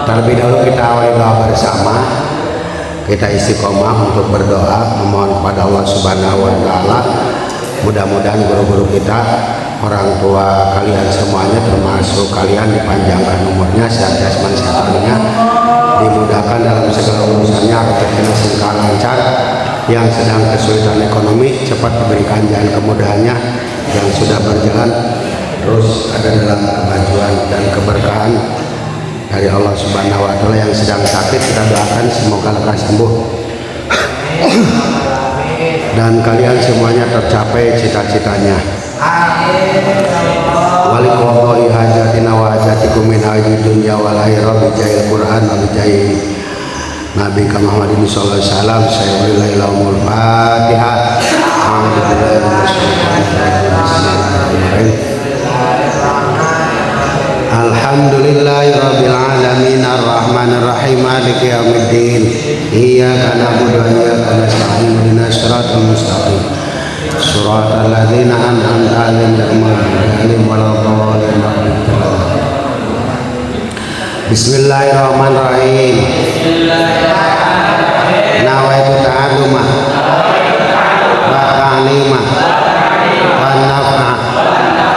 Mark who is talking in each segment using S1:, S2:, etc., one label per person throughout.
S1: Terlebih dahulu kita awali doa bersama. Kita istiqomah untuk berdoa memohon kepada Allah Subhanahu wa taala. Mudah-mudahan guru-guru kita, orang tua kalian semuanya termasuk kalian dipanjangkan umurnya, sehat jasmani sehat rohaninya, dimudahkan dalam segala urusannya, rezekinya singkat lancar. Yang sedang kesulitan ekonomi cepat diberikan jalan kemudahannya, yang sudah berjalan terus ada dalam kemajuan dan keberkahan dari Allah Subhanahu wa taala. Yang sedang sakit kita doakan semoga lekas sembuh dan kalian semuanya tercapai cita-citanya. Waliqadai hajatina wa hajatikum min hajid dunya wal akhirah bi jahil Quran wa bi jahil Nabi Muhammadin sallallahu alaihi wasallam. Saya ulillahi lahumul Fatihah. Alhamdulillah Alhamdulillahirabbil alamin arrahmanir rahim maliki yaumiddin iyyaka na'budu wa iyyaka nasta'in ihdinas siratal mustaqim siratal ladzina an'amta 'alaihim ghairil maghdubi 'alaihim waladdallin. Bismillahirrahmanirrahim. Nawaitu ta'alluma wa ta'lima wa naf'a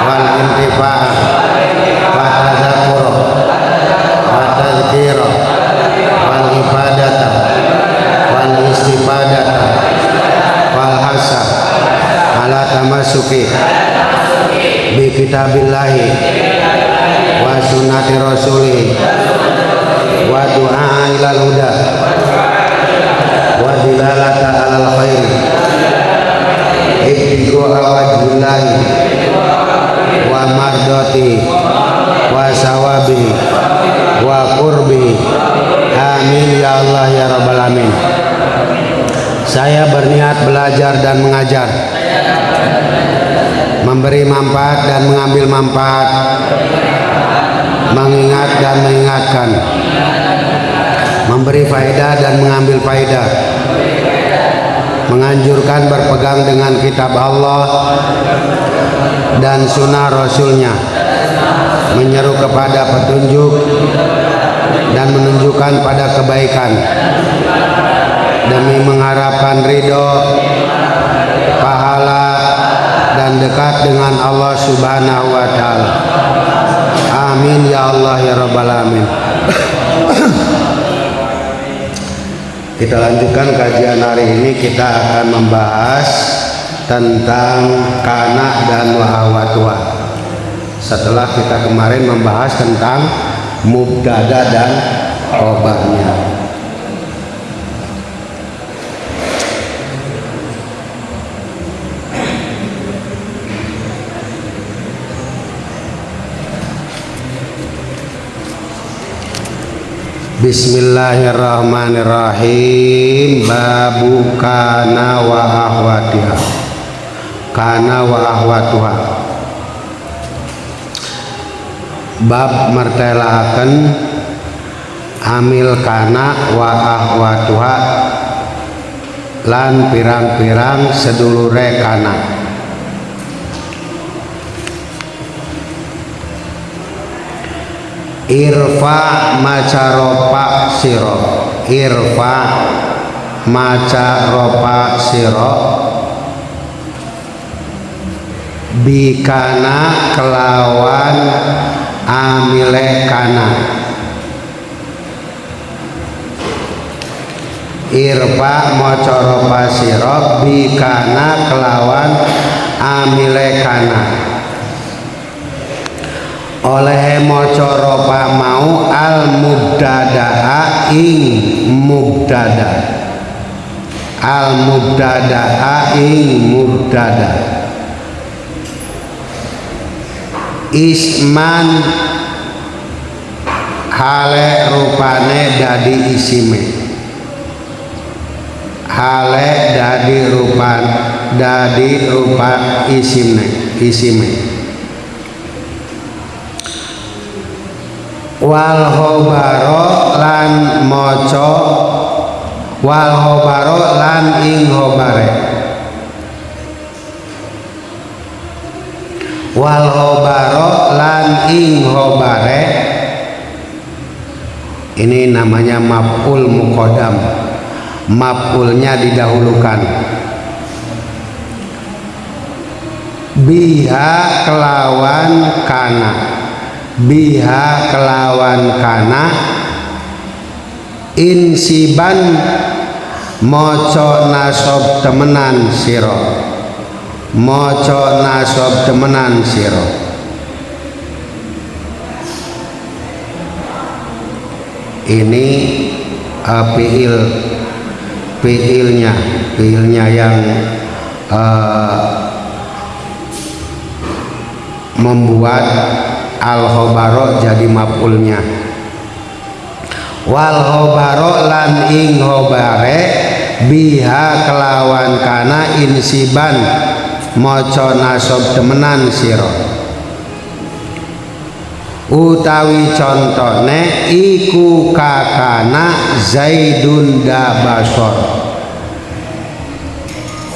S1: wal intifa'a wa tadzakkura wa tadhkira wal ibadata wal istifadata wal hasa ala tamassuki bi kitabillahi wa sunnati rasulih wa du'a ilal huda wa dilalata alal khair ibtiqo awajhillahi wa mardati wa sawabi wa qurbi. Amin ya Allah ya rabbal alamin. Saya berniat belajar dan mengajar, memberi manfaat dan mengambil manfaat, mengingat dan mengingatkan, memberi faedah dan mengambil faedah, menganjurkan berpegang dengan kitab Allah dan sunnah Rasulnya, menyeru kepada petunjuk dan menunjukkan pada kebaikan demi mengharapkan ridho, pahala dan dekat dengan Allah Subhanahu wa taala. Amin ya Allah ya rabbal alamin. Kita lanjutkan kajian hari ini. Kita akan membahas tentang kana dan wahawatuha. Setelah kita kemarin membahas tentang mubtada dan khobarnya. Bismillahirrahmanirrahim. Babu kana wa ahwatiha. Kana wa ahwatuha. Bab mertelaaken amil kana wa ahwatuha lan pirang-pirang sedulure kana. Irfa maca ropa siro. Irfa maca ropa siro bikana kelawan amile kana. Irfa maca ropa siro bikana kelawan amile kana. Oleh maca ropa mau al mubdadaa ing mubdada. Al mubdadaa ing mubdada. Isman hale rupane dadi isime. Hale dadi rupa isime. Wal khobaro lan moco, wal khobaro lan ing khobare. Wal khobaro lan ing khobare Ini namanya maf'ul muqaddam, maf'ulnya didahulukan. Biha kelawan kana, biha kelawan kana, insiban moco nasob temenan siro, moco nasob temenan siro. Ini fiilnya yang membuat al-khobaro jadi maf'ulnya. Wal khobaro lan ing khobare biha kelawan kana insiban moco nasob temenan siro. Utawi contone iku kakana Zaidun da basor,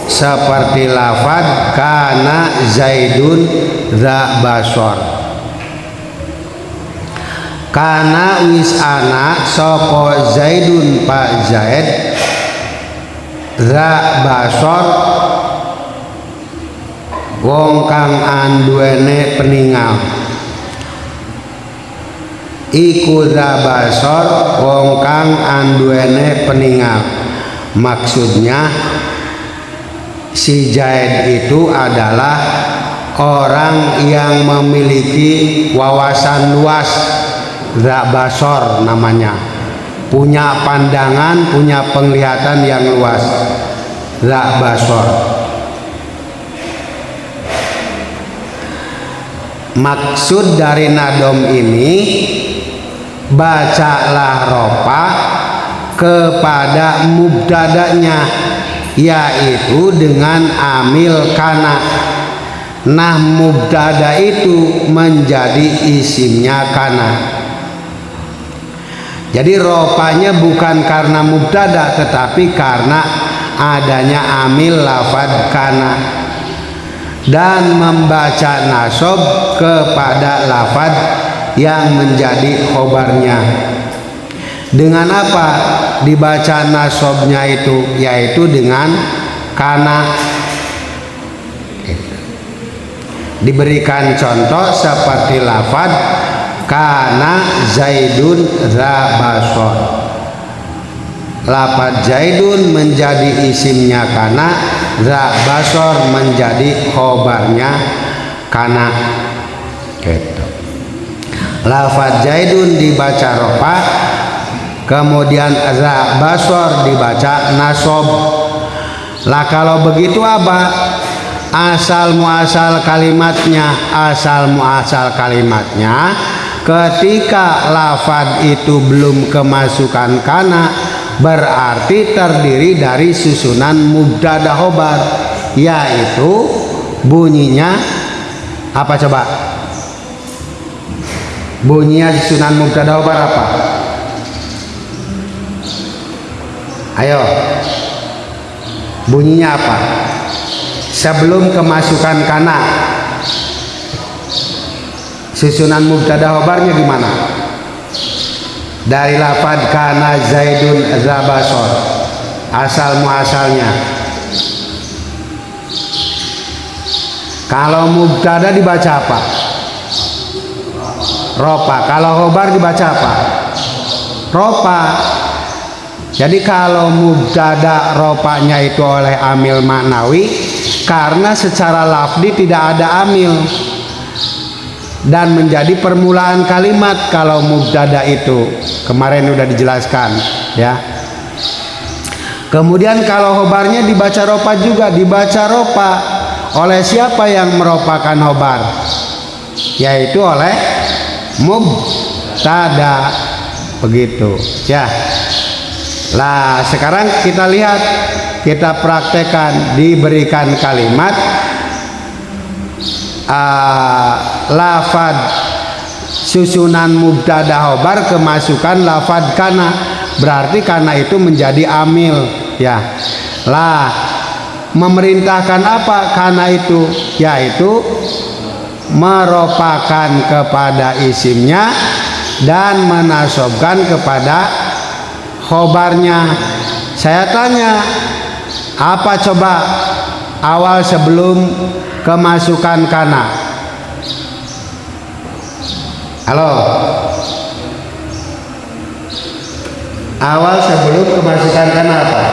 S1: seperti lafad kana Zaidun da basor. Kana wis ana sopo Zaidun Pak Zaid da basor wong kang anduene peningal. Iku basor wong kang anduene peningal. Maksudnya si Zaid itu adalah orang yang memiliki wawasan luas, basor namanya, punya pandangan, punya penglihatan yang luas, basor. Maksud dari nadom ini, bacalah ropa kepada mubtadanya, yaitu dengan amil kana. Nah mubtada itu menjadi isimnya kana. Jadi ropanya bukan karena mubtada, tetapi karena adanya amil lafad kana dan membaca nasob kepada lafad yang menjadi khobarnya. Dengan apa dibaca nasobnya itu? Yaitu dengan kana. Diberikan contoh seperti lafad kana Zaidun za basor. Lafad Zaidun menjadi isimnya kana, za basor menjadi khobarnya kana. Gitu. Lafad Zaidun dibaca rofa, kemudian za basor dibaca nasob. Lah kalau begitu apa? Asal muasal kalimatnya, ketika lafad itu belum kemasukan kana, berarti terdiri dari susunan mubtada khobar, yaitu bunyinya apa coba? Bunyinya susunan mubtada khobar apa? Ayo, bunyinya apa? Sebelum kemasukan kana, susunan mubtada khobarnya gimana? Dari lafad kana Zaidun za basor, asal muasalnya. Kalau mubtada dibaca apa? Ropa. Kalau khobar dibaca apa? Ropa. Jadi kalau mubtada ropanya itu oleh amil maknawi, karena secara lafdi tidak ada amil dan menjadi permulaan kalimat. Kalau mubtada itu kemarin sudah dijelaskan ya. Kemudian kalau khobarnya dibaca ropa juga, dibaca ropa oleh siapa yang meropakan khobar? Yaitu oleh mubtada, begitu ya. Lah sekarang kita lihat, kita praktekkan. Diberikan kalimat lafad susunan mubtada khobar kemasukan lafad kana, berarti kana itu menjadi amil ya. Lah memerintahkan apa kana itu? Yaitu meropakan kepada isimnya dan menasobkan kepada khobarnya. Saya tanya, apa coba awal sebelum kemasukan kana? Halo, awal sebelum kemasukan kana apa?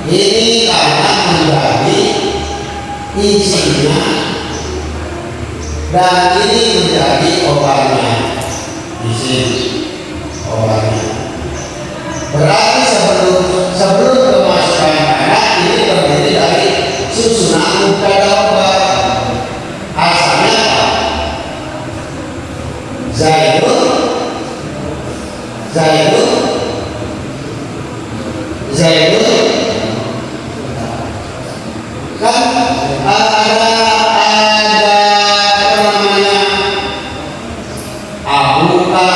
S1: Ini karena menjadi isinya dan ini menjadi obatnya. Isi obatnya. Berarti sebelum kemasukan anak ini terdiri dari susunan mubtada obat. Asalnya apa? Zaidun kan ada apa namanya, abuka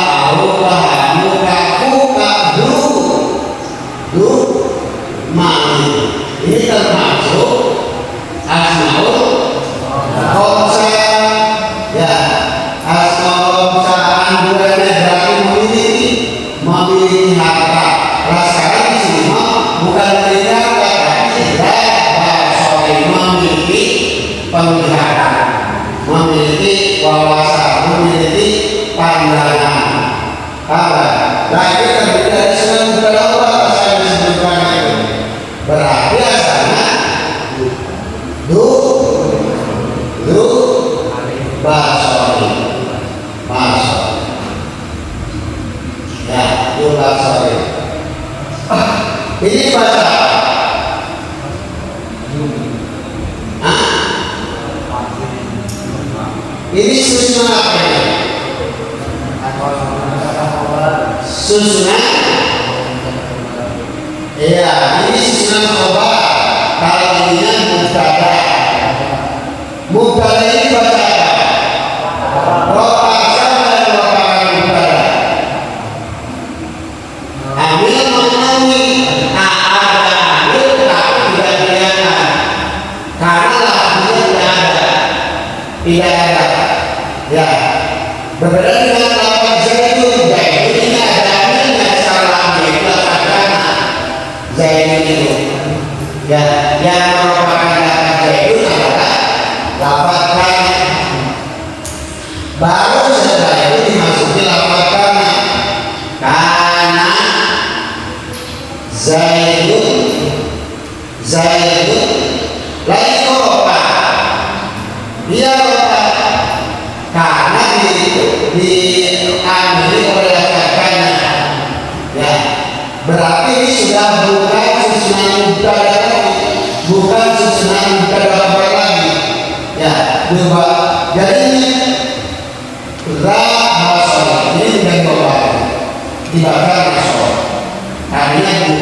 S1: du mani. Ini termasuk asmaul khamsah ya. Asmaul khamsah anjurannya berarti memiliki harta. Sekarang di sini bukan memiliki harta, tapi memiliki penglihatan, memiliki wawasan, memiliki pandangan. Nah ini terdiri dari semua beberapa saya disebutkan itu. Berarti asalnya du basori ya, du basori. Ini baca ini susunan apa ini? Susunan iya, ini susunan khobar. Kalau ini mubtada ini baca ropa sama dan ropa mubtada. Amil memenuhi ada amil tapi tidak kelihatan karena lafaznya tidak ada ya. Berbeda dengan lafaz zaidun ini ada amilnya secara amil lafaznya zaidun itu ya. Yang merupakan lafaz zaidun adalah lafaz kana. Baru setelah itu dimasuki lafaz kana. Kana Zaidun lagi ropa, dia ropa karena diambil oleh kakaknya ya. Berarti ini sudah bukan susunan mubtada lagi, bukan susunan mubtada lagi ya. Jadi ini ra ini menjadi ropa dibaca masuk tadinya bu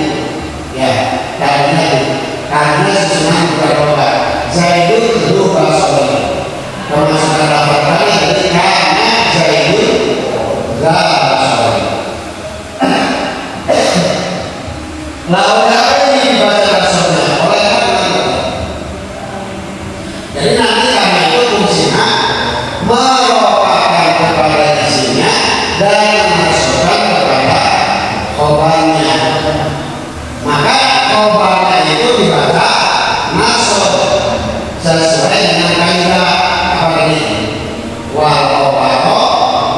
S1: ya, tadinya bu karena susunan berdoa Zaidun du basori pemasukan lafaz kali jadi karena Zaidun la basori. Lalu apa ini dibaca maksudnya oleh teman-teman. Jadi nanti karena itu fungsinya merupakan kepada isinya dan memasukkan kepada khobarnya. Maka khobarnya itu dibaca nasab sesuai dengan kaidah apa ini? Wal khobaro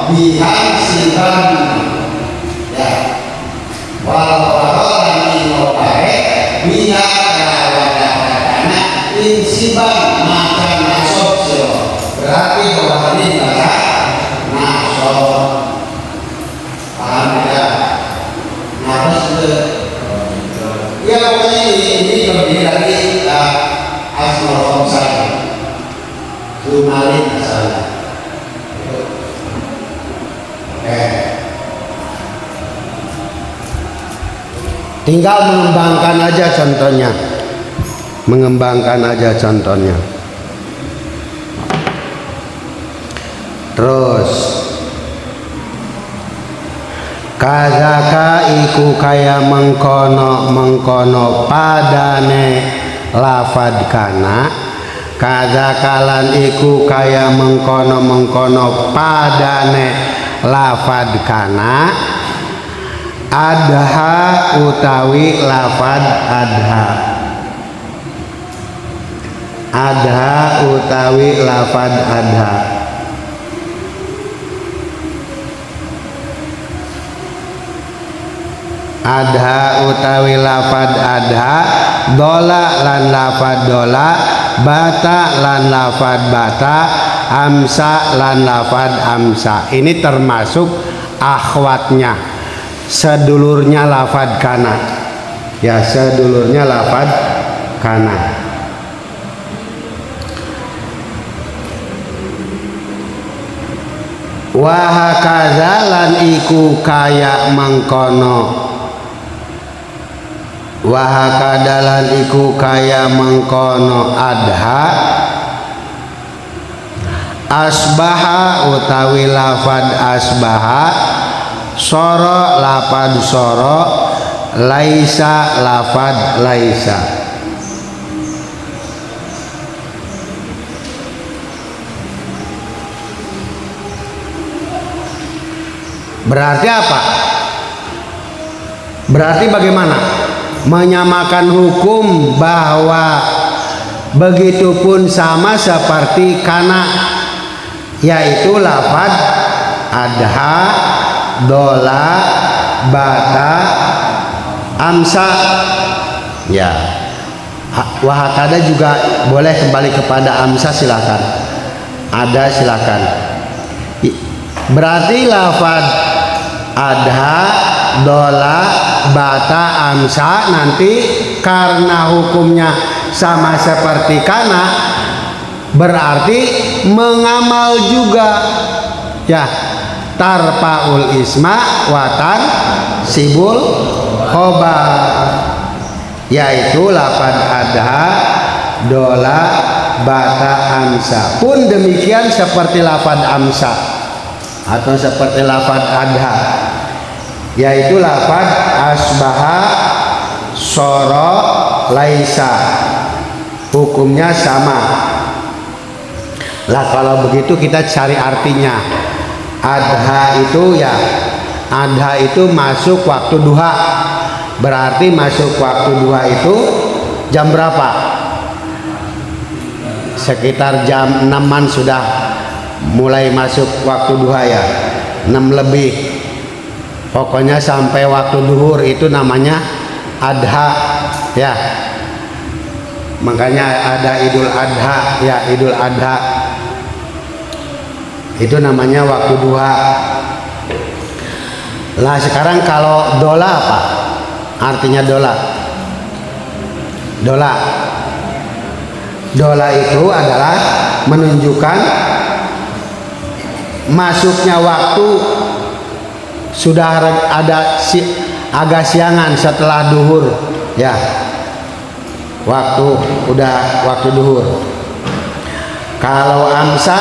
S1: bihan siban ya. Wal khobaro dan inobare bihan karena insiban makan nasab siro. Berarti khobar ini dibaca nasab. Paham ya? Ya pokoknya ini lebih dari asmaul khamsah Zumalin asalnya. Oke. tinggal mengembangkan aja contohnya, mengembangkan aja contohnya. Terus kazaka iku kaya mengkono padane lafad kana, kazakalan iku kaya mengkono padane lafad kana, adha utawi lafad adha, adha utawi lafad adha. Adha utawi lafad adha, dola lan lafad dola, bata lan lafad bata, amsa lan lafad amsa. Ini termasuk akhwatnya, sedulurnya lafad kana. Ya, sedulurnya lafad kana. Wahakaza lan iku kaya mangkono, wahakadalan iku kaya mengkono adha, asbaha utawi lafad asbaha, soro lafad soro, laisa lafad laisa. Berarti apa? Berarti bagaimana? Menyamakan hukum bahwa begitupun sama seperti kana, yaitu lafad adha, dola, bata, amsa. Ya, wahakada juga boleh kembali kepada amsa, silakan. Ada silakan. Berarti lafad adha, dola, bata, amsa nanti karena hukumnya sama seperti kana, berarti mengamal juga, ya, tarpaul isma watan sibul khobar, yaitu lafad adha, dola, bata, amsa. Pun demikian seperti lafad amsa atau seperti lafad adha, yaitu lafad asbaha, soro, laisa, hukumnya sama. Lah kalau begitu kita cari artinya. Adha itu, ya, adha itu masuk waktu duha. Berarti masuk waktu duha itu jam berapa? Sekitar jam 6-an sudah mulai masuk waktu duha, ya, 6 lebih. Pokoknya sampai waktu duhur itu namanya adha, ya. Makanya ada idul adha, ya, idul adha itu namanya waktu duha. Lah sekarang kalau dola apa artinya? Dola, dola, dola itu adalah menunjukkan masuknya waktu sudah ada agak siangan setelah duhur, ya, waktu udah waktu duhur. Kalau amsa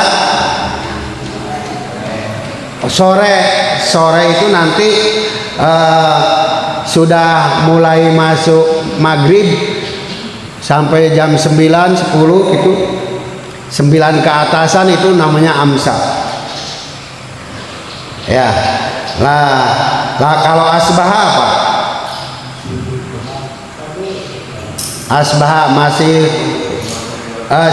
S1: sore, sore itu nanti sudah mulai masuk maghrib sampai jam 9, 10 gitu, 9 ke atasan itu namanya amsa, ya. Lah kalau asbaha apa? Asbaha masih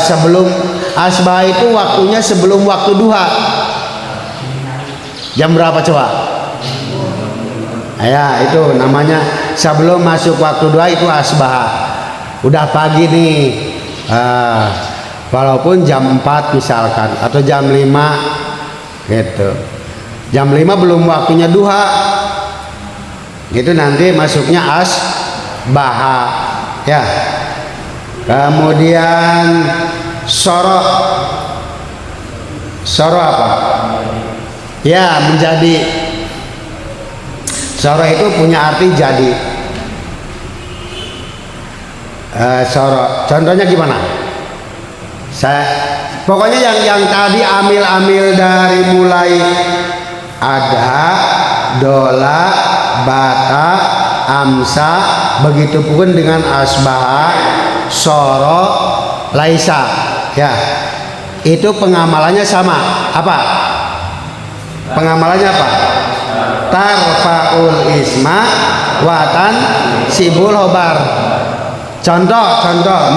S1: sebelum asbaha itu waktunya sebelum waktu duha. Jam berapa coba? Ya, itu namanya sebelum masuk waktu duha, itu asbaha. Udah pagi nih, walaupun jam 4 misalkan atau jam 5 gitu. Jam 5 belum waktunya duha, itu nanti masuknya asbaha, ya. Kemudian soro, soro apa? Ya, menjadi. Soro itu punya arti jadi, sorot. Contohnya gimana? Pokoknya yang tadi amil dari mulai ada, dola, bata, amsa, begitu pun dengan asbaha, soro, laisa. Ya, itu pengamalannya sama. Apa? Pengamalannya apa? Tarfaul isma watan sibul hobar. Contoh,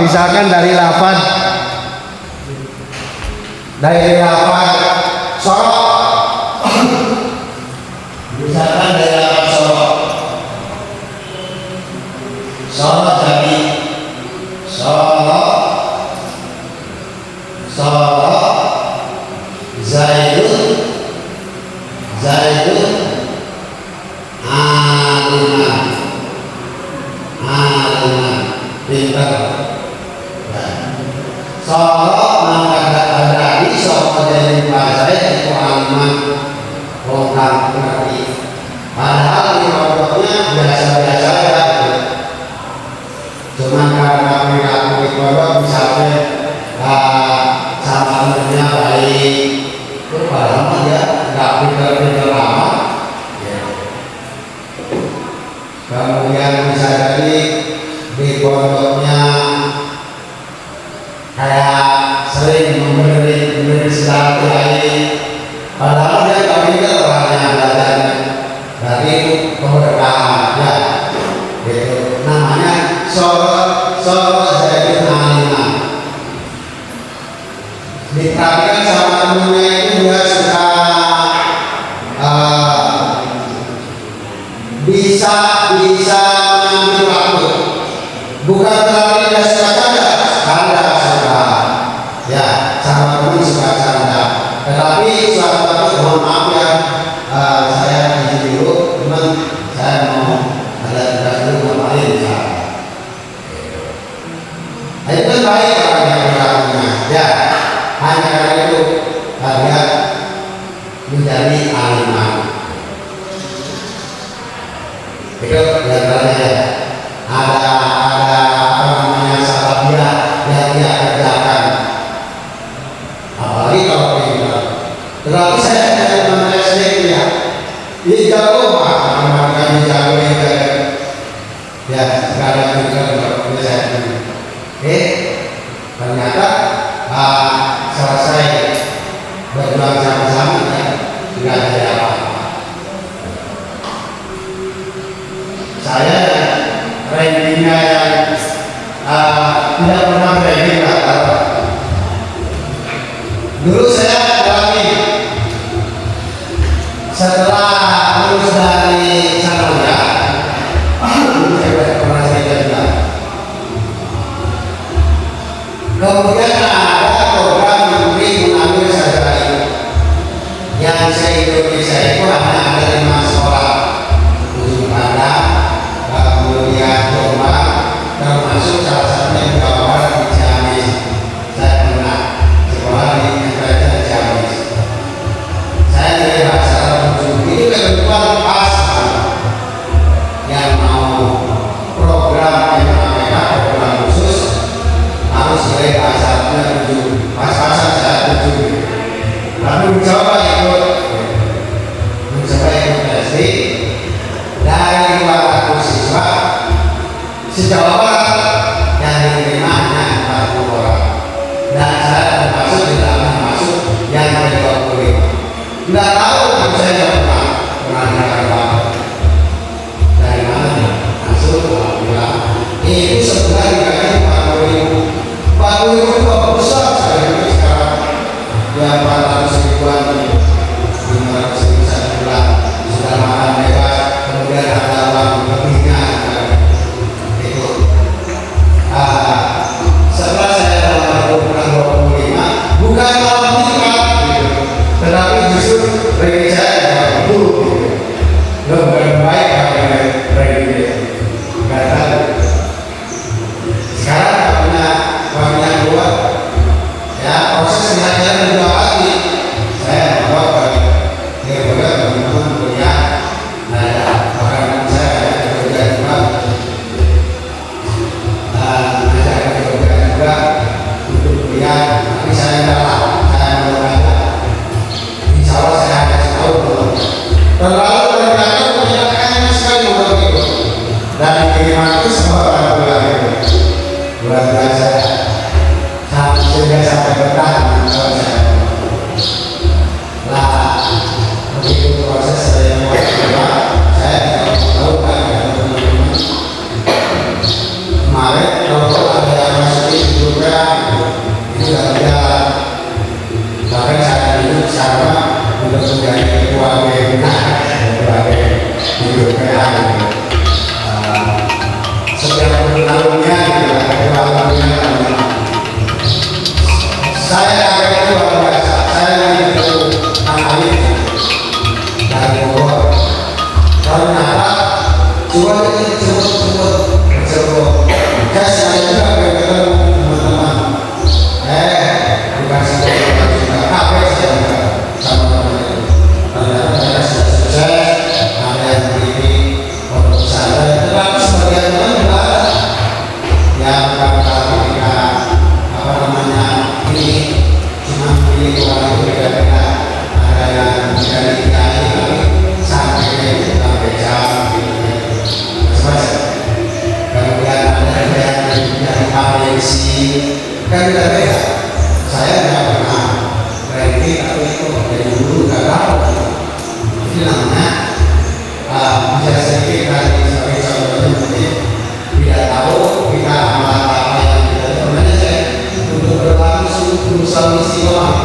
S1: misalkan dari lafaz soro, misalkan dari lafaz soro jadi soro zaidun aliman pintar. Soro mengkata dari soro jadi bahasa itu aliman orang ngerti. Padahal di pondoknya biasa-biasa saja. Cuma karena perilaku di pondok misalnya sahabatnya baik, itu padahal dia nggak pintar-pintar lama. Kemudian bisa jadi di pondoknya kayak sering memberi sedekah kiai, padahal dia nggak pintar orangnya belajarnya. Berarti itu keberkahan ya. Itu namanya soro zaidun aliman. Diperhatikan sama temennya itu dia suka bisa mengambil waktu, bukan berarti dia suka canda suka ya, sama temen suka canda, tetapi suatu waktu mohon maaf ya, saya izin dulu teman, saya mau ada tugas dulu kemarin misalnya. Itu kan baik orang yang berlakunya ya, hanya karena itu kalian menjadi aliman. Itu diantaranya ada apa namanya sahabat yang dia kerjakan, apalagi kalau pintar. Tetapi saya dari teman SD ya, dia jago dia jago ya sekarang pintar kalau saya ternyata selesai berjuang sama-sama ya, tidak ada apa-apa. Saya rankingnya yang tidak pernah ranking lah. Dulu saya alami setelah lulus dari Sanoya, saya pernah kerja. Kemudian ada program menteri mengambil sarjana yang se-Indonesia itu hanya ada 5 sekolah, Ujung Pandang, kemudian Jombang, termasuk salah satunya di Jawa Barat di Ciamis. Saya pernah sekolah di Ciamis. Saya dari bahasa Arab itu kebetulan pas yang mau program MKPK, program khusus harus dari bahasa Arabnya 7, pas-pasan saya 7. Lalu mencoba ikut tes dari 200 siswa se-Jawa Barat yang diterima hanya 40 orang, dan saya termasuk di dalamnya masuk yang ke-25. Tidak tahu saya pernah dengar apa dari mana masuk, alhamdulillah. Itu sebulan dikasih 40.000 itu besar sekali. Sekarang ya 400 ribuan, 500 ribu satu bulan, sudah makan bebas, kemudian ada uang lebihnya itu. dan kiriman itu semua orang tua itu luar biasa sampai bertahan kalau saya lah begitu proses saya mau coba saya tidak tahu kan teman-teman kemarin kalau ada yang masukin juga itu tidak berjalan bahkan saya dulu sama untuk menjadi ketua BMK sebagai hidup PA setiap tahunnya gitu ketua tahunnya saya agak luar biasa saya itu anak dari Bogor ternyata cuma sebut saya juga ketemu teman-teman bukan saya kafe saya sama teman-teman ada sudah sukses ada yang beri untuk saya tetapi sebagian teman juga yang beberapa ketika apa namanya ini cuma pilih orang itu beda-beda ada yang dari kiai sampai jam macam-macam kemudian ada yang dari APC kan beda-beda saya tidak pernah berhenti tapi itu dari dulu nggak tahu itu namanya bisa sedikit dari sebagai contohnya mungkin tidak tahu kita amal apa yang kita sebenarnya saya untuk berlangsung berusaha misi doang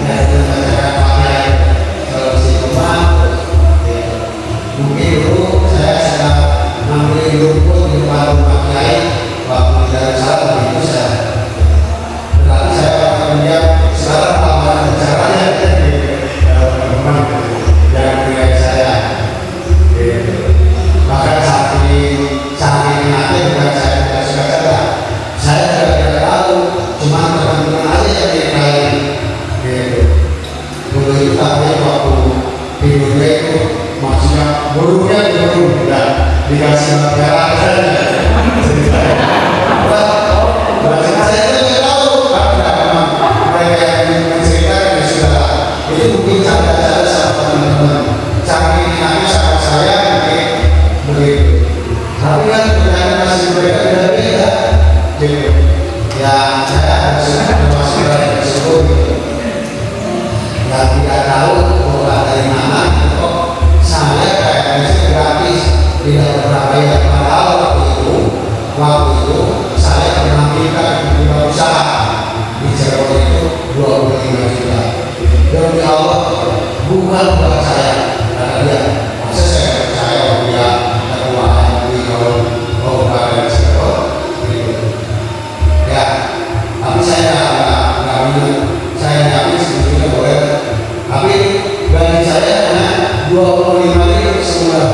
S1: dari masyarakat pakai solusi doang mungkin dulu saya sedang mengambil rumput di depan rumah kiai waktu dari saat itu saya tetapi saya kemudian sekarang amal caranya teman yang kiai saya bahkan saking nanti bukan saya tidak suka cerita saya juga tidak tahu cuma teman-teman aja yang dikain dulu itu tapi waktu tidurnya itu maksudnya burungnya dan dikasih merah bahasa saya itu tidak tahu karena mereka yang menceritakan ya sudah itu mungkin cara-cara sama teman-teman saking nanti sama saya mungkin begitu tapi kan ternyata masih berbeda-beda gitu yang saya harus masuk dari tersebut yang tidak tahu bahwa dari mana kok saya kayaknya gratis tidak pernah bayar padahal waktu itu saya pernah minta buka usaha di Cirebon itu 25 juta demi Allah bukan buat saya karena dia masa saya percaya dia ketua MUI kalau dari Cirebon gitu ya tapi saya nggak minat saya yakin sebetulnya boleh tapi gaji saya hanya 25.000 sebulan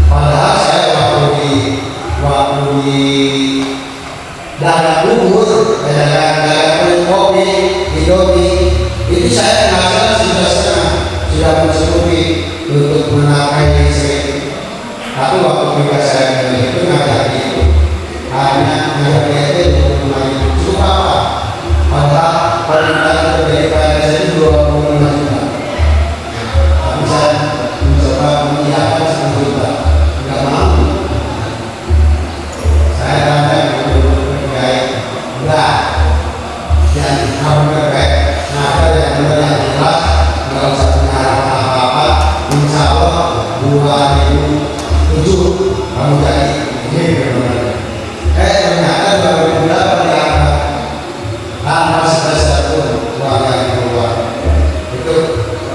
S1: padahal saya waktu di dagang bubur dagang kopi Indomie itu saya penghasilan sudah mencukupi untuk menafkahi istri tapi waktu ketika saya itu nggak jadi itu hanya ngajak dia itu 25.000 cukup apa padahal paling dari PNS itu 25 juta tapi saya mencoba mengiyakan 10 juta nggak mau saya tanya enggak dan kamu berbaik nah ada yang benar yang jelas nggak usah punya harapan apa-apa insya Allah 2007 kamu jadi ini benar ternyata 2008 diangkat tanpa sebesar pun uang yang keluar itu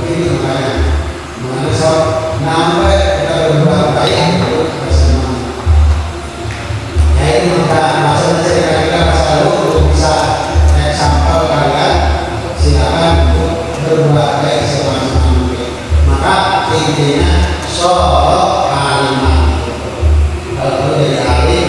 S1: begini makanya mengenai soal sampai kita berbuat baik itu bersama ya itu maksudnya saya kira masa lalu untuk bisa sampel kalian silakan untuk berbuat baik semaksimal mungkin maka intinya soal kalimat kalau dari alim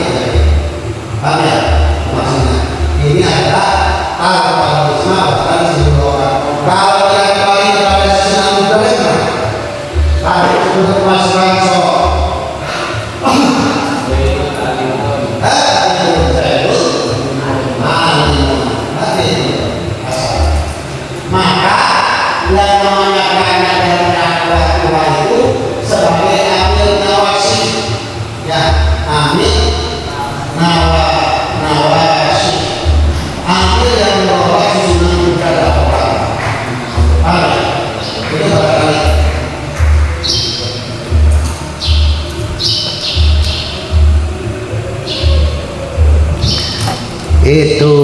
S1: Ya, amin. Nawa nawasi. Ambil yang nawasi sunan negara orang. Amin. Itu barangkali. Itu.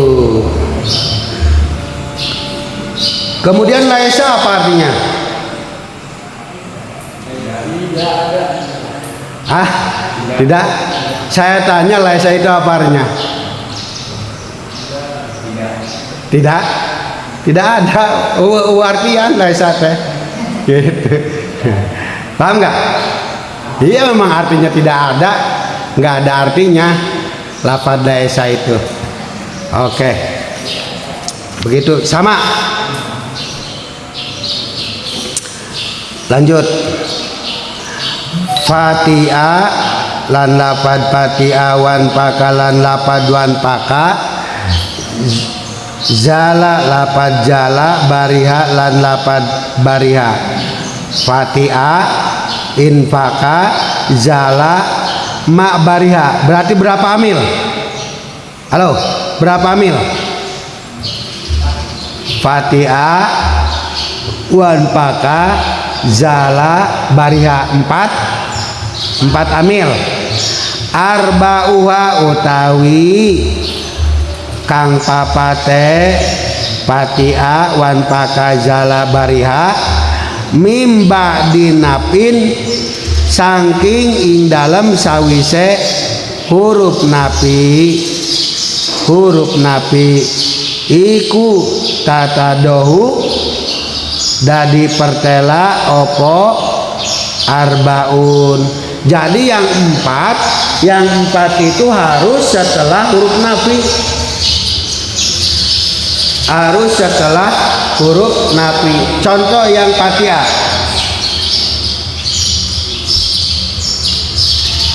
S1: Kemudian laisa apa artinya? Ah, tidak. Saya tanya laisa itu apa artinya? Tidak. Tidak ada artian laisa teh. Gitu. Paham nggak? Iya memang artinya tidak ada, nggak ada artinya lafaz laisa itu. Oke. Begitu sama. Lanjut. Fatia lan lapad fatia wan paka lan lapad wan paka zala lapad jala bariha lan lapad bariha. Fatia infaka zala ma bariha berarti berapa amil? Halo, berapa amil? Fatia wan paka zala bariha 4 amil. Arbauha utawi kang papate patia wan paka zala bariha mimba dinapin saking ing dalem sawise huruf napi iku tatadohu dadi pertela opo arbaun. Jadi yang empat itu harus setelah huruf nafi, harus setelah huruf nafi. Contoh yang Fatia,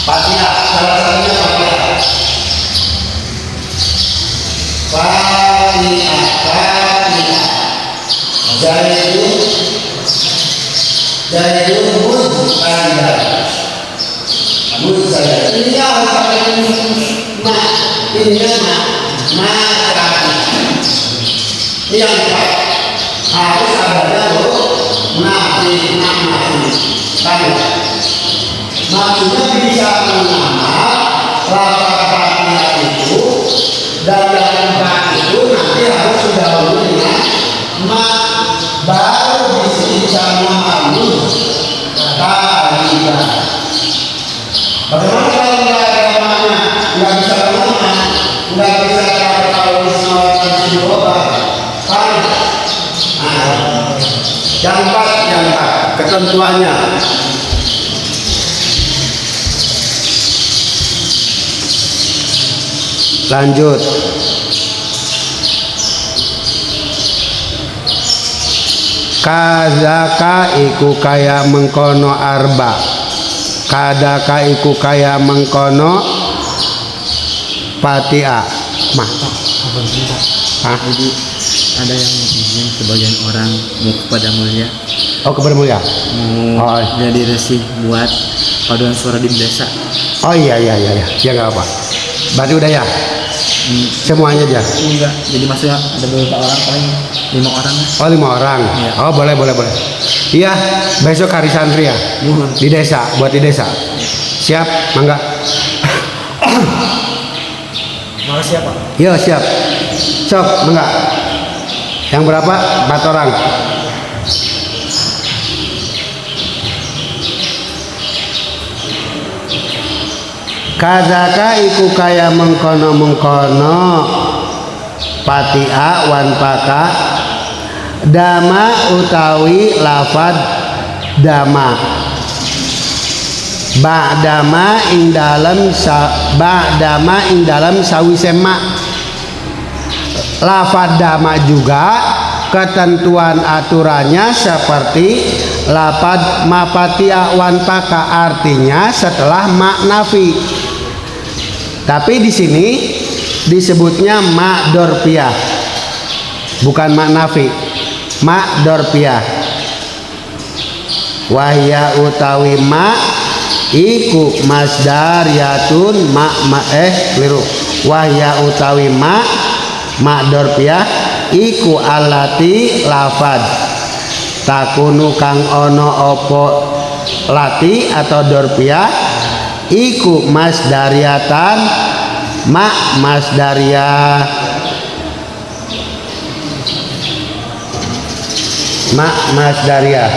S1: salah satunya Fatia. Zaidun muzzayyid. Ini harus pakai ma. Ini ma ini yang harus adanya nafi. Maksudnya bisa mengenal lafaz Fatia itu dan yang empat itu nanti harus didahului ma baru bisa memahami kaidah. Bagaimana kalau nggak ada makna, nggak bisa mengenal, nggak bisa tahu misalnya siapa, kan? Yang empat ketentuannya. Lanjut. Kazaka iku kaya mengkono arba. Kadaka iku kaya mengkono patia. Mah.
S2: Jadi ada yang izin sebagian orang mau kepada mulia.
S1: Oh, kepada mulia.
S2: Mau jadi resi buat paduan suara di desa.
S1: Oh iya. Ya nggak apa. Berarti udah ya. Semuanya aja.
S2: Enggak. Jadi maksudnya ada beberapa orang, paling 5 orang.
S1: Oh 5 orang. Ya. Oh boleh. Iya, besok hari santri ya. Di desa, buat di desa. Siap, mangga.
S2: Makasih ya Pak.
S1: Iya siap. Sok, mangga. Yang berapa? 4 orang. Kazaka iku kaya mengkono patia wan paka dama utawi lafad dama ba'dama ing dalam sawise ma. Lafad dama juga ketentuan aturannya seperti lafad mapatia wan paka, artinya setelah ma nafi. Tapi di sini disebutnya ma dorpiyah, bukan ma nafi, ma dorpiyah. Wahya utawi ma iku masdariyatun keliru. Wahya utawi ma dorpiyah iku alati lafad takunu kang ono opo lati atau dorpiyah iku masdariyatan masdariyah masdariyah.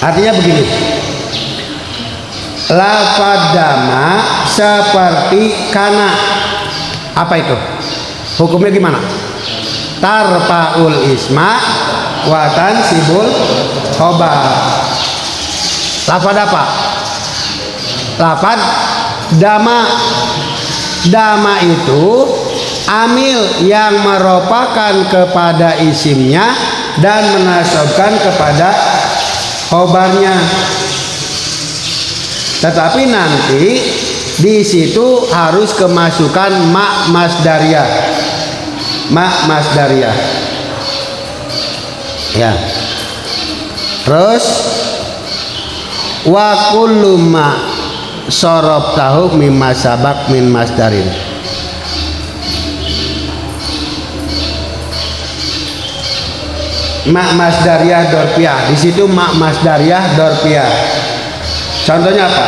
S1: Artinya begini, lafad dama seperti kana. Apa itu? Hukumnya gimana? Tarfaul isma wa tansibul khobar. Lafad apa? Lafad dama. Dama itu amil yang merupakan kepada isimnya dan menasabkan kepada khobarnya. Tetapi nanti di situ harus kemasukan masdariyah. Masdariyah. Ya. Terus wa kullu ma sorob tahu mimma sabak min masdarin. Masdariyah dorpiyah. Di situ masdariyah dorpiyah. Contohnya apa?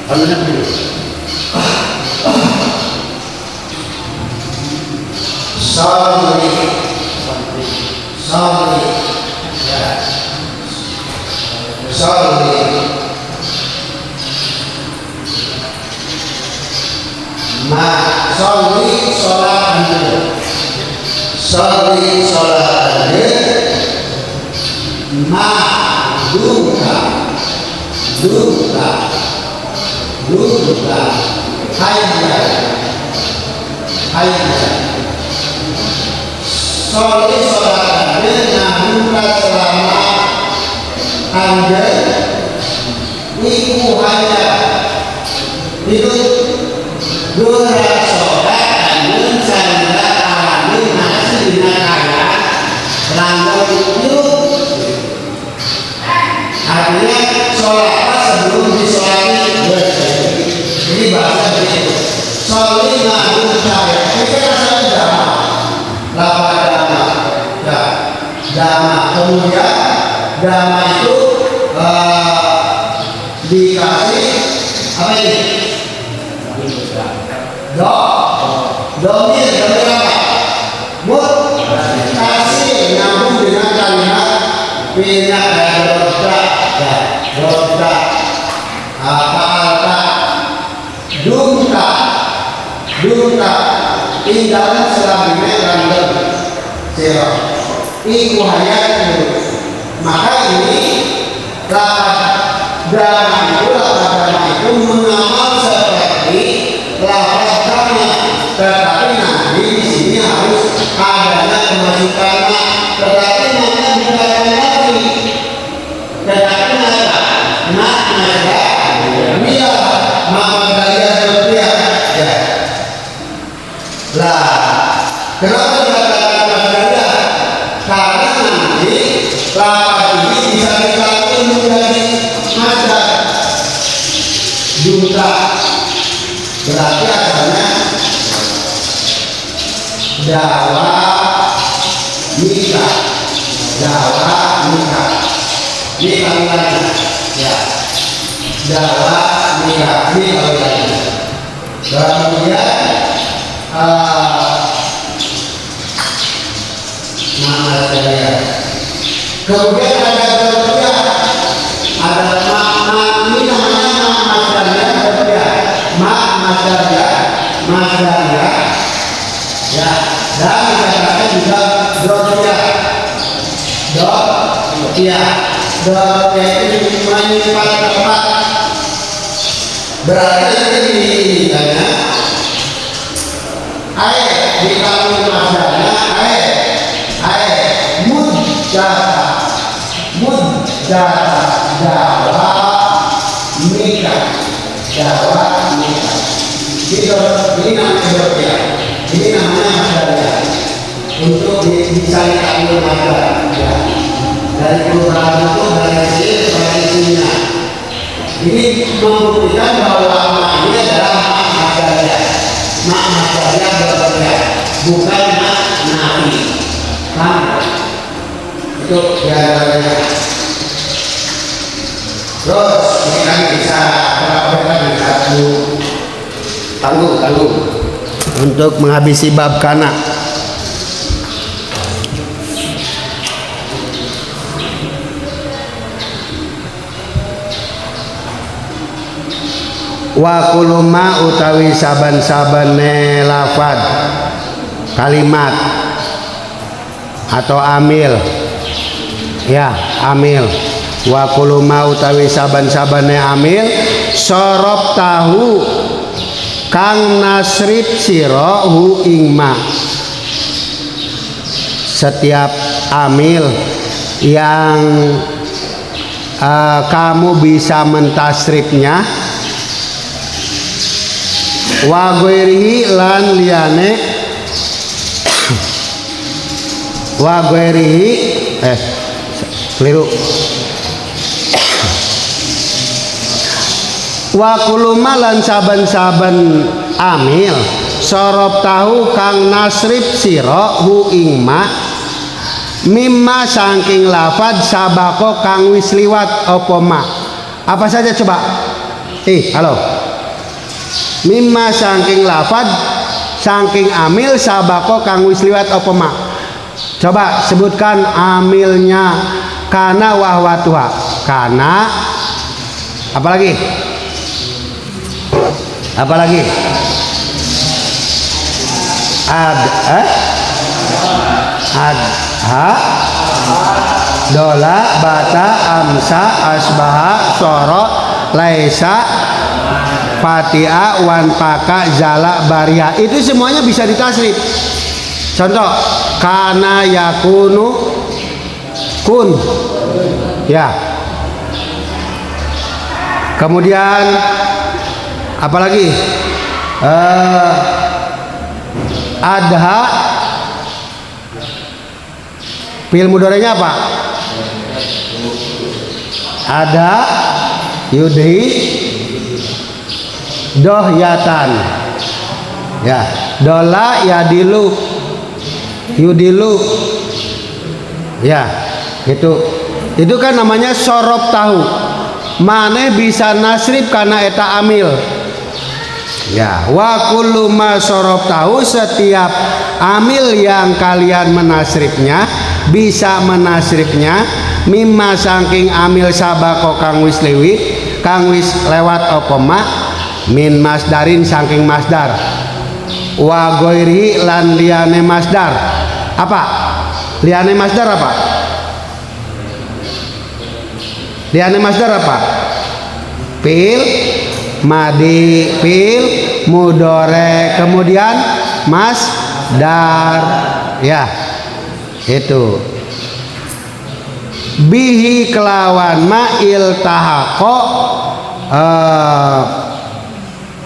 S1: Contohnya begini. Salli. Ya. Salli. Sholli sholat anda, sholli sholat anda, duka, hayya, sholli sholat anda, duka selama anda, iku hayya, itu dua sholat dan sandra alami masih dinakayan langgar itu. Artinya sholat sebelum disolati bersih. Jadi bahasa begitu. Sholat madu saya. Ini kan asalnya dama. Lapa dama. Ya. Dama. Kemudian dama itu dikasih apa ini? Domir apa? Mut kasih nyambung dengan kalimat pindah dan roda apa dumka tinggalan selama random zero iku hayat. Maka ini lafaz drama itu mengamal seperti lafaz drama, tetapi nanti di sini harus adanya kemasukan tetapi namanya bukan lagi, tetapi ada dia maka daya dia ya lah. Kenapa dikatakan masdar? Karena nanti lafaz ini bisa dipakai menjadi masdar. Duka berarti asalnya dawa nikah ini kalimatnya ya, dawa nikah ini kalimatnya. Kemudian nama saya kemudian ada berbeda, ada makna ini namanya masdariyah berbeda, masdariyah ya, dan dikatakan juga dorpiyah itu menyimpan tempat. Berarti ini tanya di kamus masdarnya mudjata dawa Jawa Amerika. Ini namanya Jogja. Ini namanya Magelang. Untuk bisa diambil Magelang. Ya. Dari kelurahan itu dari sini sampai sini. Ini membuktikan bahwa mak ini adalah mak Magelang. Mak Magelang berbeda, bukan mak Nabi. Itu diantaranya. Terus ini kan bisa tanggung untuk menghabisi bab kana. Wa kuluma utawi saban-sabane lafad kalimat atau amil, ya amil. Wa kuluma utawi saban-sabane amil sorop tahu kang nasrib siro hu ingma. Setiap amil yang kamu bisa mentasribnya, wa ghairihi lan liyane, wa ghairihi keliru, wa kuluma lan saban-saban amil sorop tahu kang nasrib siro hu ingma mimma saking lafad sabako kang wis liwat apa ma. Apa saja coba? Halo. Mimma saking lafad saking amil sabako kang wis liwat apa ma. Coba sebutkan amilnya. Kana wahwatuha. Kana apalagi? Apalagi? Adha dola bata amsa asbaha soro laisa fatia wan paka zala baria. Itu semuanya bisa ditasrif. Contoh kana yakunu kun, ya. Kemudian apalagi? Adha fi'il mudhari'nya apa? Ada yudhi dohyatan, ya. Dola yadilu yudilu, ya. Itu kan namanya sorop tahu. Mane bisa nasrib karena eta amil, ya. Wa kullu ma sorop tahu, setiap amil yang kalian menasribnya, bisa menasribnya mimma saking amil sabako kang wis lewat apa ma min masdarin saking masdar, wa ghairi lan liyane masdar. Apa liyane masdar? Apa liyane masdar? Apa? Fi'il madi, fi'il mudhari, kemudian masdar, ya. Itu bihi kelawan ma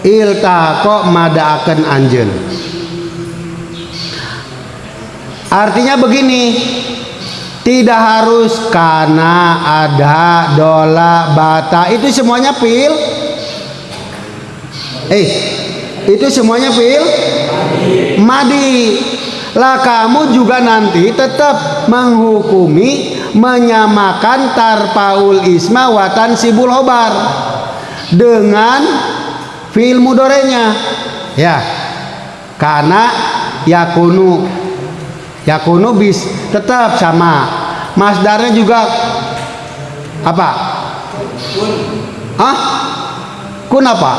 S1: iltahaqo madaaken anjeun. Artinya begini, tidak harus kana, ada, dola, bata, itu semuanya fi'il. Itu semuanya fi'il madi. Lah kamu juga nanti tetap menghukumi, menyamakan tarpaul isma watan sibul hobar dengan fi'il mudhari'nya, ya. Karena yakunu bis tetap sama, masdarnya juga apa? Kun apa?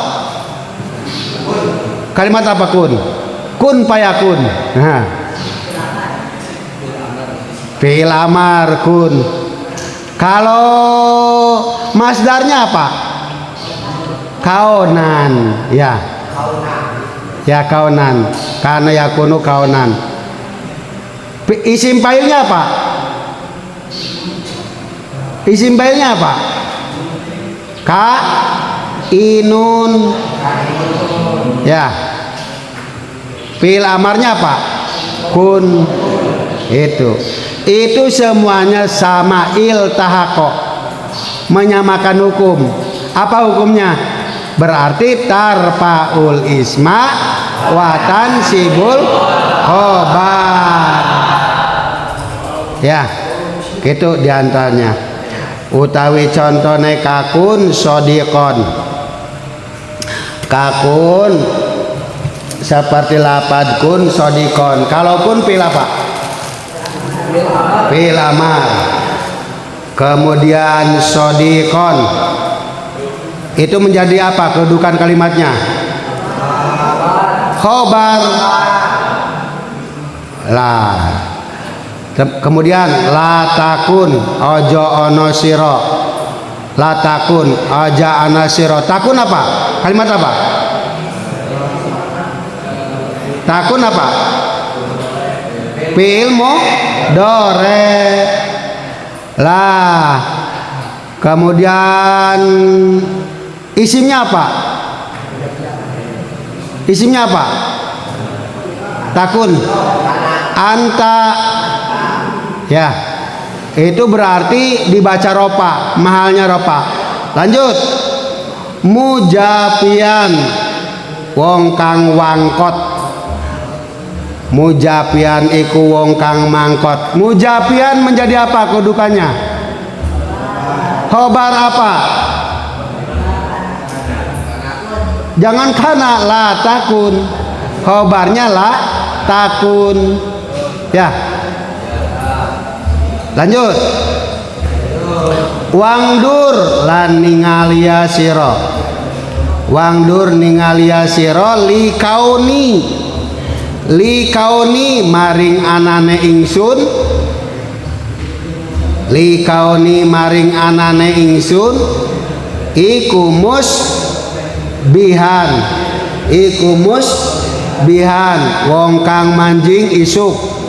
S1: Kalimat apa kun? Kun payakun. Nah, fi'il amar kun. Kalau masdarnya apa? Kaunan, ya. Ya kaunan. Karena yakunu kaunan. Isim fa'ilnya apa? Isim fa'ilnya apa? inun. Ya. Fi'il amarnya apa? Kun. Itu semuanya sama, iltahaqo, menyamakan hukum. Apa hukumnya? Berarti tarfaul isma wa tansibul khobar. Ya, gitu diantaranya. Utawi contone kakun sodikon. Kakun seperti lapad kun sodikon. Kalaupun fil apa? Fil amar. Kemudian sodikon itu menjadi apa kedudukan kalimatnya? Khobar. Lah. Kemudian la takun ojo ono siro. La takun aja ana siro. Takun apa? Kalimat apa? Takun apa? Fi'il mudhari. Lah. Kemudian isimnya apa? Isimnya apa? Takun. Anta. Ya. Itu berarti dibaca ropa, mahalnya ropa. Lanjut. Mujapian wong kang wangkot. Mujapian iku wong kang mangkot. Mujapian menjadi apa kedudukannya? Khobar apa? Jangan kana la takun. Khobarnya la takun. Ya. Lanjut. Wangdur lan ningalia siro. Wangdur ningalia siro li kauni maring anane ingsun. Li kauni maring anane ingsun iku musbihan. Iku musbihan wong kang manjing isuk.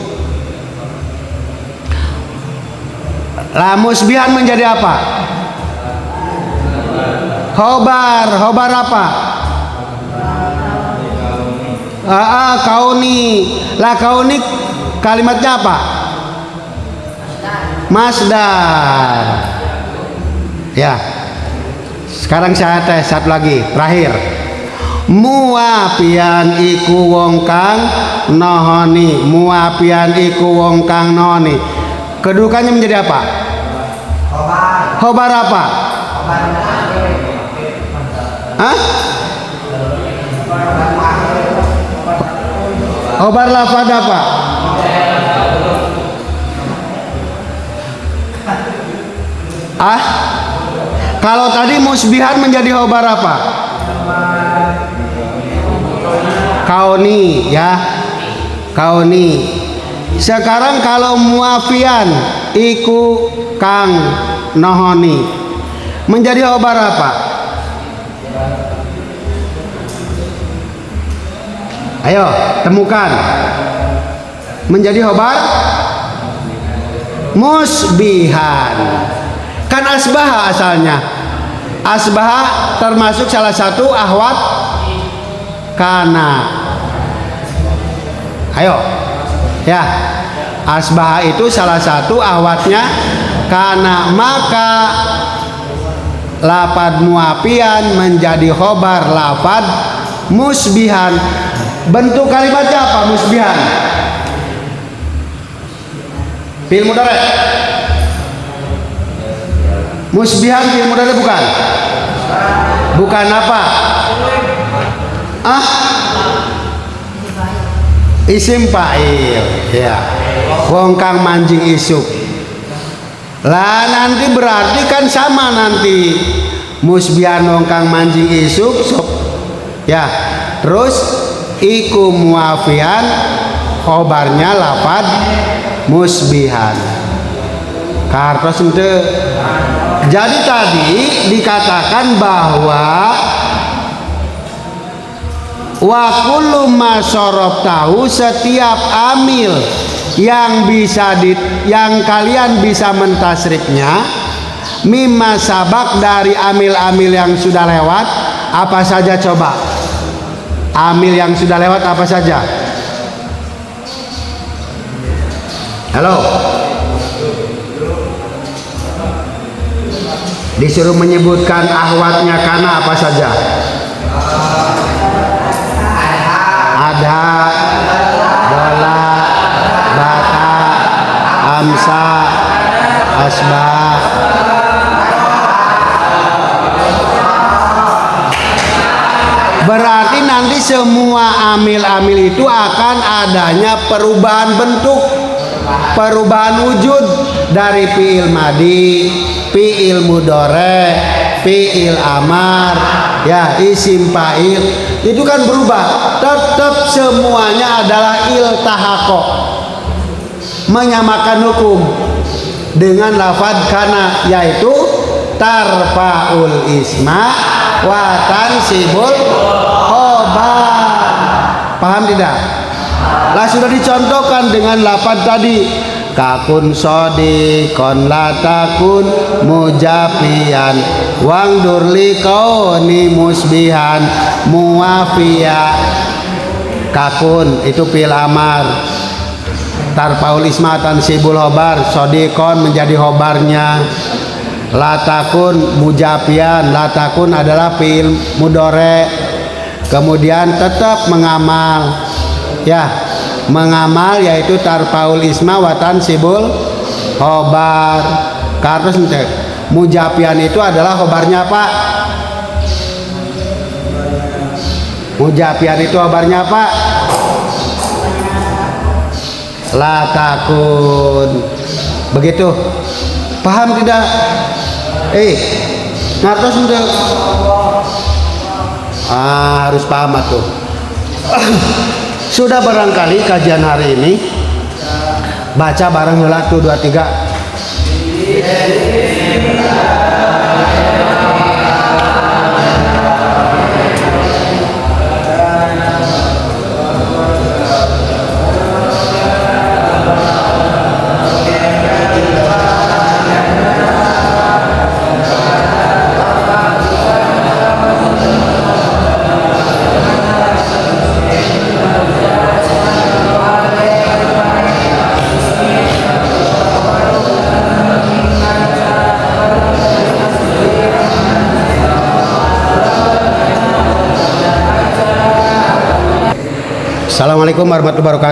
S1: Lah musbihan menjadi apa? Khobar. Khobar apa? Kauni. Lah kauni kalimatnya apa? Masdar. Ya. Sekarang saya tes satu lagi, terakhir. Muapian iku wong kang nohoni. Muapian iku wong kang nohoni. Kedudukannya menjadi apa? Khobar apa? Hah? Khobar lafad apa? Kalau tadi musbihan menjadi khobar apa? Kauni, ya. Kauni. Sekarang kalau muafian iku kang nohoni menjadi khobar apa? Ayo temukan. Menjadi khobar musbihan. Kan asbaha asalnya. Asbaha termasuk salah satu ahwat kana. Ayo. Ya, asbaha itu salah satu ahwatnya kana, maka lafad muafian menjadi khobar lafad musbihan. Bentuk kalimatnya apa musbihan? Fi'il mudhari. Musbihan fi'il mudhari bukan? Bukan apa? Isim fa'il, ya. Wong kang manjing isuk. Lah nanti berarti kan sama nanti. Musbihan wong kang manjing isuk, ya. Terus iku muafian khobarnya lafad musbihan. Kartos ente. Jadi tadi dikatakan bahwa wa kullu ma tahu, setiap amil yang yang kalian bisa mentasrifnya mimma sabak dari amil-amil yang sudah lewat Apa saja coba? Amil yang sudah lewat apa saja? Halo. Disuruh menyebutkan ahwatnya kana apa saja? Adha, dola, bata, amsa, asbah. Berarti nanti semua amil-amil itu akan adanya perubahan bentuk, perubahan wujud dari fiil madi, fiil mudhari, fiil amar, ya isim fa'il itu kan berubah. Tetap semuanya adalah iltahaqo, menyamakan hukum dengan lafadz kana, yaitu tarfaul isma wa tansibul khobar. Paham tidak? Lah sudah dicontohkan dengan lafadz tadi, kakun sodikon latakun mujafian wangdur likoni musbihan muafiya. Kakun itu fi'il amar, tarfaul isma tansibul khobar, sodikon menjadi khobarnya, latakun mujafian, latakun adalah fi'il mudhari, kemudian tetap mengamal, ya mengamal yaitu tarfaul isma wa tansibul khobar. Karena mujafian itu adalah khobarnya apa? Mujafian itu khobarnya apa? Latakun. Begitu. Paham tidak? Ngertos untuk harus paham tuh. Sudah barangkali kajian hari ini baca bareng heula 1 2 3. Assalamualaikum warahmatullahi wabarakatuh.